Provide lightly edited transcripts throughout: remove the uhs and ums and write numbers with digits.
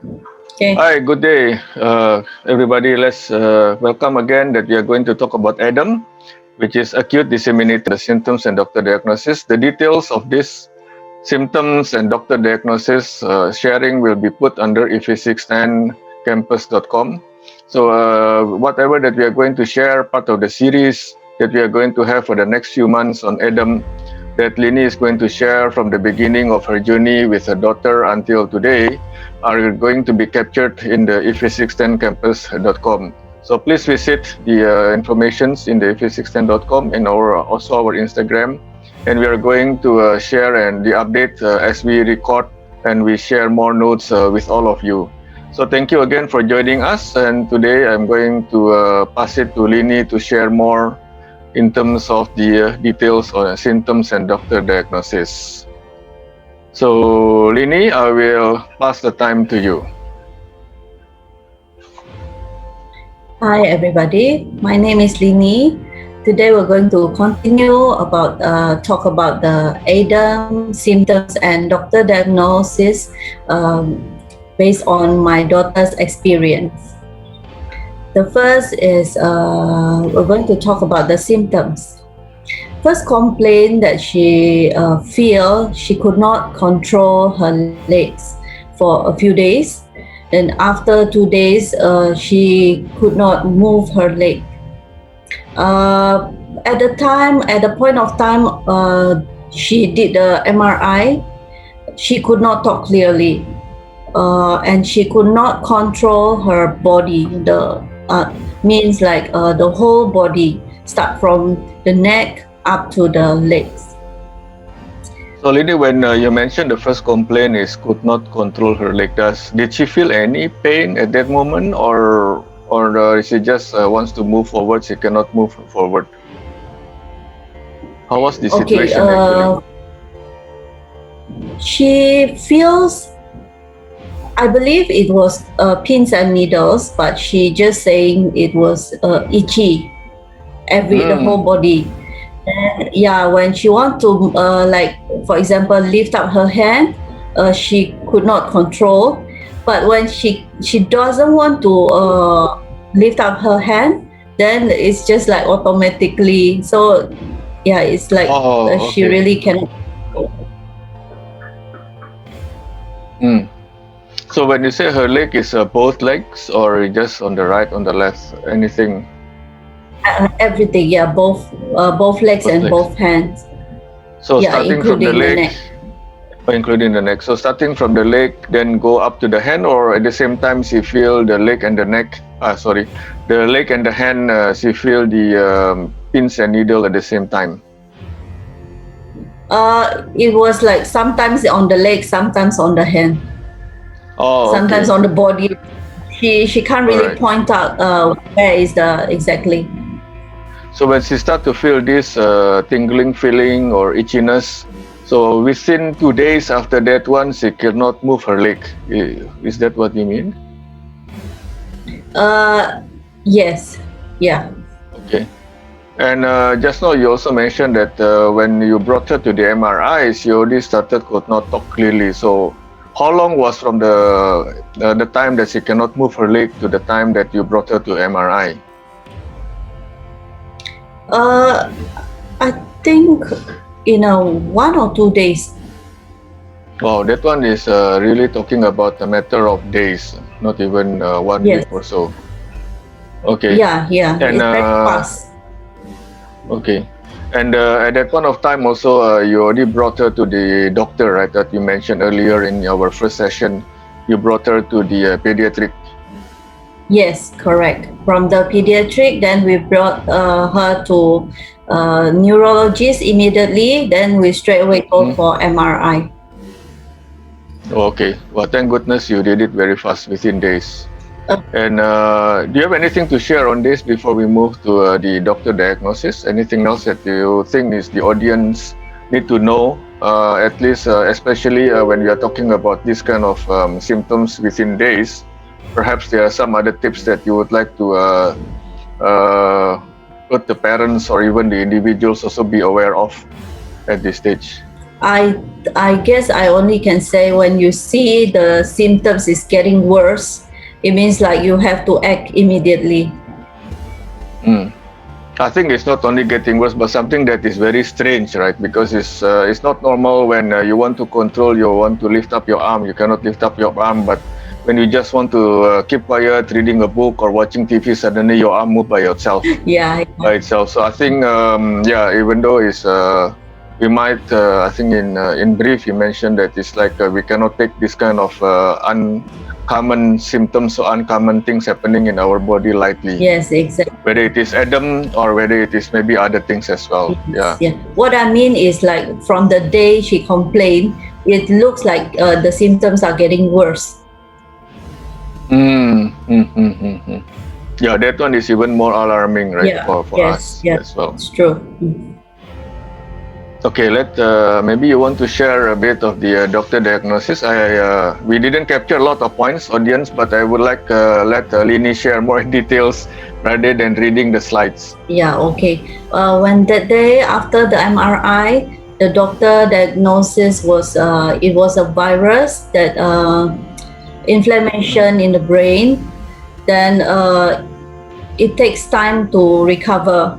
Okay. Hi, good day, everybody. Let's welcome again that we are going to talk about Adem, which is acute disseminated the symptoms and doctor diagnosis. The details of this symptoms and doctor diagnosis sharing will be put under if610campus.com. So whatever that we are going to share, part of the series that we are going to have for the next few months on Adem, that Linny is going to share from the beginning of her journey with her daughter until today, are going to be captured in the if610campus.com. So please visit the informations in the if610.com and also our Instagram. And we are going to share and the update as we record and we share more notes with all of you. So thank you again for joining us. And today I'm going to pass it to Linny to share more in terms of the details on symptoms and doctor diagnosis. So, Linny, I will pass the time to you. Hi, everybody. My name is Linny. Today we're going to continue about talk about the ADEM symptoms and doctor diagnosis based on my daughter's experience. The first is we're going to talk about the symptoms. First complaint that she feel she could not control her legs for a few days. Then after 2 days, she could not move her leg. At the point of time, she did the MRI. She could not talk clearly, and she could not control her body. The means like the whole body, start from the neck up to the legs. So, Linny, when you mentioned the first complaint is could not control her leg, did she feel any pain at that moment, or she just wants to move forward, she cannot move forward? How was the situation actually? She feels, I believe it was pins and needles, but she just saying it was itchy, the whole body. And yeah, when she want to like, for example, lift up her hand, she could not control. But when she doesn't want to lift up her hand, then it's just like automatically. So yeah, it's like she really cannot. So when you say her leg is both legs or just on the right, on the left, anything? Everything, yeah, both legs and legs. both hands. So yeah, starting from the leg, including the neck. So starting from the leg, then go up to the hand, or at the same time she feel the leg and the neck. The leg and the hand. She feel the pins and needle at the same time. It was like sometimes on the leg, sometimes on the hand. Sometimes on the body. She can't really point out where is the exactly. So when she start to feel this tingling feeling or itchiness, so within 2 days after that one, she cannot move her leg. Is that what you mean? Yes. Yeah. Okay. And just now you also mentioned that when you brought her to the MRI, she already could not talk clearly. So how long was from the time that she cannot move her leg to the time that you brought her to MRI? I think 1 or 2 days. Wow, that one is really talking about a matter of days, not even 1 week or so. Okay. Yeah. And, it's very fast. Okay. And at that point of time also, you already brought her to the doctor, right? That you mentioned earlier in our first session. You brought her to the pediatric. Yes, correct. From the pediatric, then we brought her to neurologist immediately. Then we straight away go for MRI. Okay. Well, thank goodness you did it very fast, within days. And do you have anything to share on this before we move to the doctor diagnosis? Anything else that you think is the audience need to know, at least especially when we are talking about this kind of symptoms within days? Perhaps there are some other tips that you would like to put the parents or even the individuals also be aware of at this stage. I guess I only can say when you see the symptoms is getting worse, it means like you have to act immediately. I think it's not only getting worse, but something that is very strange, right? Because it's not normal when you want to control, you want to lift up your arm, you cannot lift up your arm, but when you just want to keep quiet, reading a book or watching TV, suddenly your arm move by itself. Yeah. By itself. So I think, even though we might, I think in brief, you mentioned that it's like we cannot take this kind of uncommon symptoms or uncommon things happening in our body lightly. Yes, exactly. Whether it is Adam or whether it is maybe other things as well. Yes, yeah. What I mean is like from the day she complained, it looks like the symptoms are getting worse. Yeah, that one is even more alarming, right? Yeah. For Yes, us yeah, as well. it's true. Okay, maybe you want to share a bit of the doctor diagnosis. We didn't capture a lot of points, audience, but I would like let Linny share more details rather than reading the slides. Yeah, okay. When that day after the MRI, the doctor diagnosis was it was a virus that inflammation in the brain. Then it takes time to recover.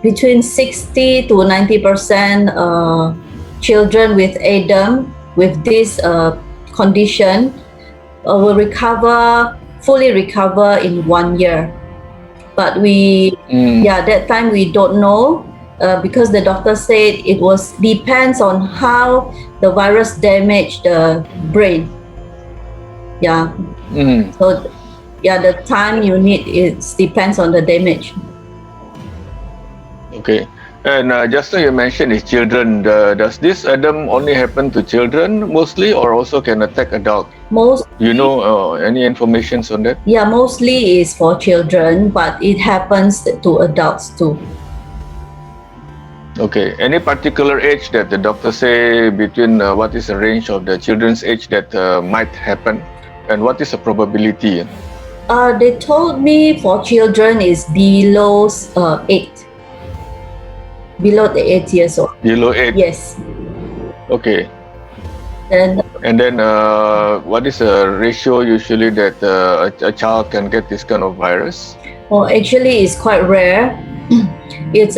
Between 60 to 90% children with Adam with this condition will fully recover in 1 year. But that time we don't know because the doctor said it depends on how the virus damaged the brain. Yeah. So the time you need depends on the damage. Okay. And just now you mentioned is children. Does this Adam only happen to children mostly, or also can attack adult? You know any information on that? Yeah, mostly is for children, but it happens to adults too. Okay. Any particular age that the doctor say between what is the range of the children's age that might happen, and what is the probability? They told me for children is below 8. Below the 8 years old. Below 8? Yes. Okay. And then what is the ratio usually that a child can get this kind of virus? Well, actually, it's quite rare. It's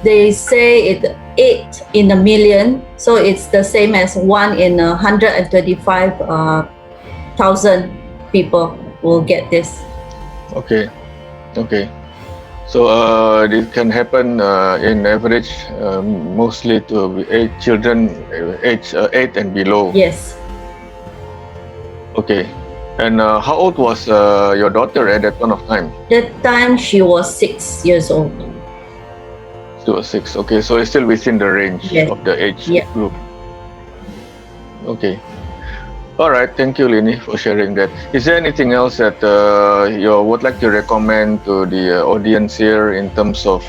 they say it's 8 in a million, so it's the same as 1 in 125,000 people will get this. Okay. So it can happen in average mostly to children age 8 and below. Yes. Okay. And how old was your daughter at that point of time? That time she was 6 years old. She was 6. Okay, so it's still within the range of the age group. Okay. All right. Thank you, Linny, for sharing that. Is there anything else that you would like to recommend to the audience here in terms of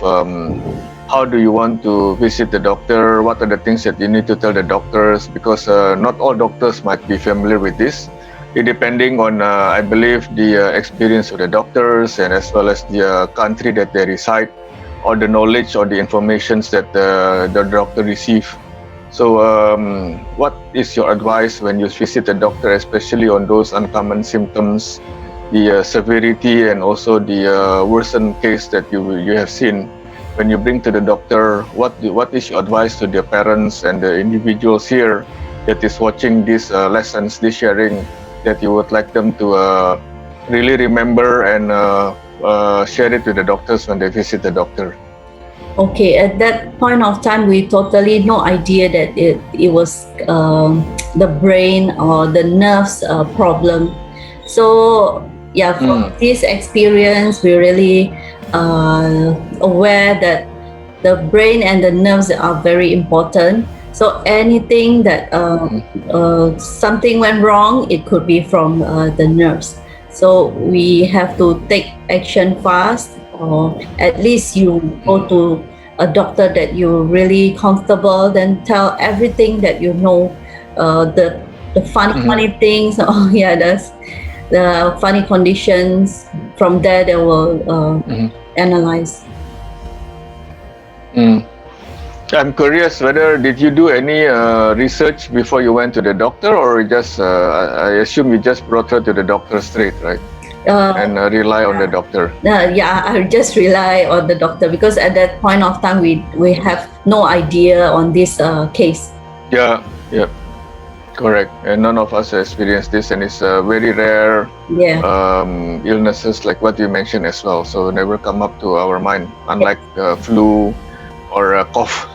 how do you want to visit the doctor? What are the things that you need to tell the doctors? Because not all doctors might be familiar with this. Depending on, I believe, the experience of the doctors and as well as the country that they reside, or the knowledge or the information that the doctor receive. So, what is your advice when you visit a doctor, especially on those uncommon symptoms, the severity, and also the worsened case that you have seen? When you bring to the doctor, what is your advice to the parents and the individuals here that is watching these lessons, this sharing, that you would like them to really remember and share it to the doctors when they visit the doctor? Okay, at that point of time, we totally no idea that it was the brain or the nerves problem. So from this experience, we really aware that the brain and the nerves are very important. So anything that something went wrong, it could be from the nerves. So we have to take action fast, or at least you go to a doctor that you're really comfortable, then tell everything that you know, the funny things. That's the funny conditions. From there, they will analyze. I'm curious whether did you do any research before you went to the doctor, or just I assume you just brought her to the doctor straight, right? And rely on the doctor. Yeah, I just rely on the doctor because at that point of time we have no idea on this case. Yeah, yeah, correct. And none of us experienced this, and it's very rare Yeah, illnesses like what you mentioned as well. So never come up to our mind, unlike flu or cough.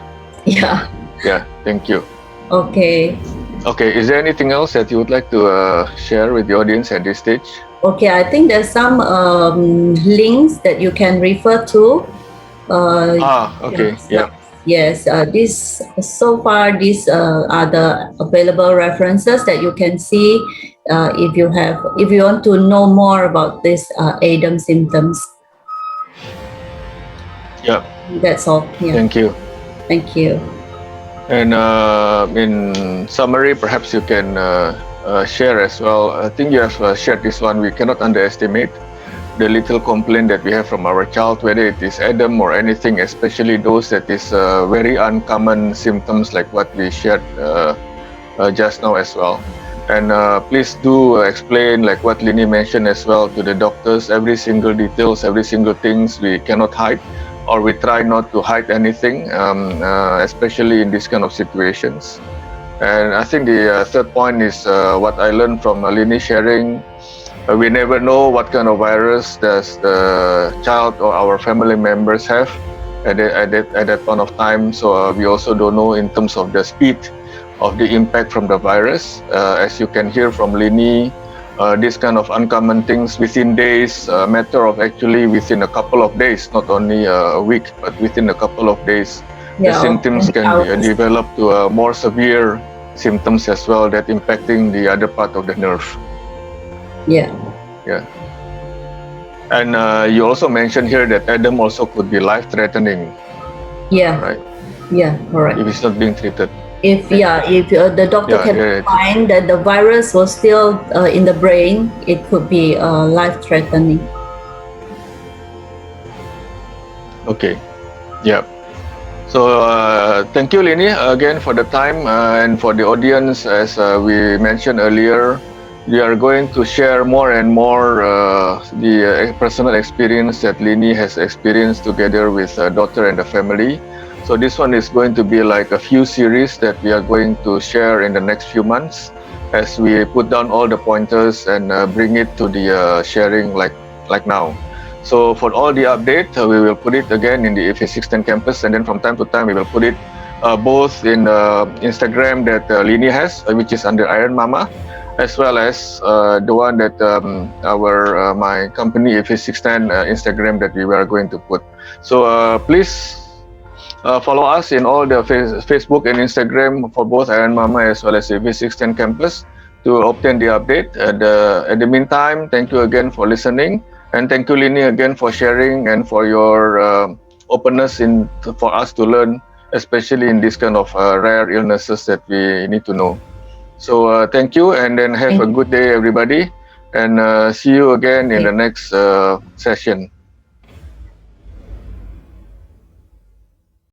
yeah. Yeah, thank you. Okay. Okay, is there anything else that you would like to share with the audience at this stage? Okay, I think there's some links that you can refer to. Okay, yeah. Yes, this so far these are the available references that you can see if you want to know more about this ADEM symptoms. Yeah, That's all. Yeah, thank you. thank you. And in summary, perhaps you can share as well. I think you have shared this one. We cannot underestimate the little complaint that we have from our child, whether it is Adam or anything, especially those that is very uncommon symptoms like what we shared just now as well. And please do explain, like what Linny mentioned as well, to the doctors, every single details, every single things we cannot hide, or we try not to hide anything, especially in this kind of situations. And I think the third point is what I learned from Linny sharing. We never know what kind of virus does the child or our family members have at that point of time. So we also don't know in terms of the speed of the impact from the virus. As you can hear from Linny, this kind of uncommon things within days, a matter of actually within a couple of days, not only a week, but within a couple of days, the symptoms can be develop to more severe symptoms as well that impacting the other part of the nerve. Yeah. Yeah. And you also mentioned here that Adam also could be life-threatening. Yeah. Right. Yeah. Correct. If it's not being treated. If the doctor can find that the virus was still in the brain, it could be life-threatening. Okay. Yeah. So thank you, Linny, again for the time and for the audience. As we mentioned earlier, we are going to share more and more the personal experience that Linny has experienced together with daughter and the family. So this one is going to be like a few series that we are going to share in the next few months as we put down all the pointers and bring it to the sharing like now. So for all the update, we will put it again in the FA610 campus, and then from time to time we will put it both in Instagram that Linny has, which is under Iron Mama, as well as the one that my company FA610 Instagram that we are going to put. So please follow us in all the Facebook and Instagram for both Iron Mama as well as FA610 campus to obtain the update. At the meantime, thank you again for listening. And thank you, Linny, again for sharing and for your openness for us to learn, especially in this kind of rare illnesses that we need to know. So thank you, and then have a good day, everybody. And see you again in the next session.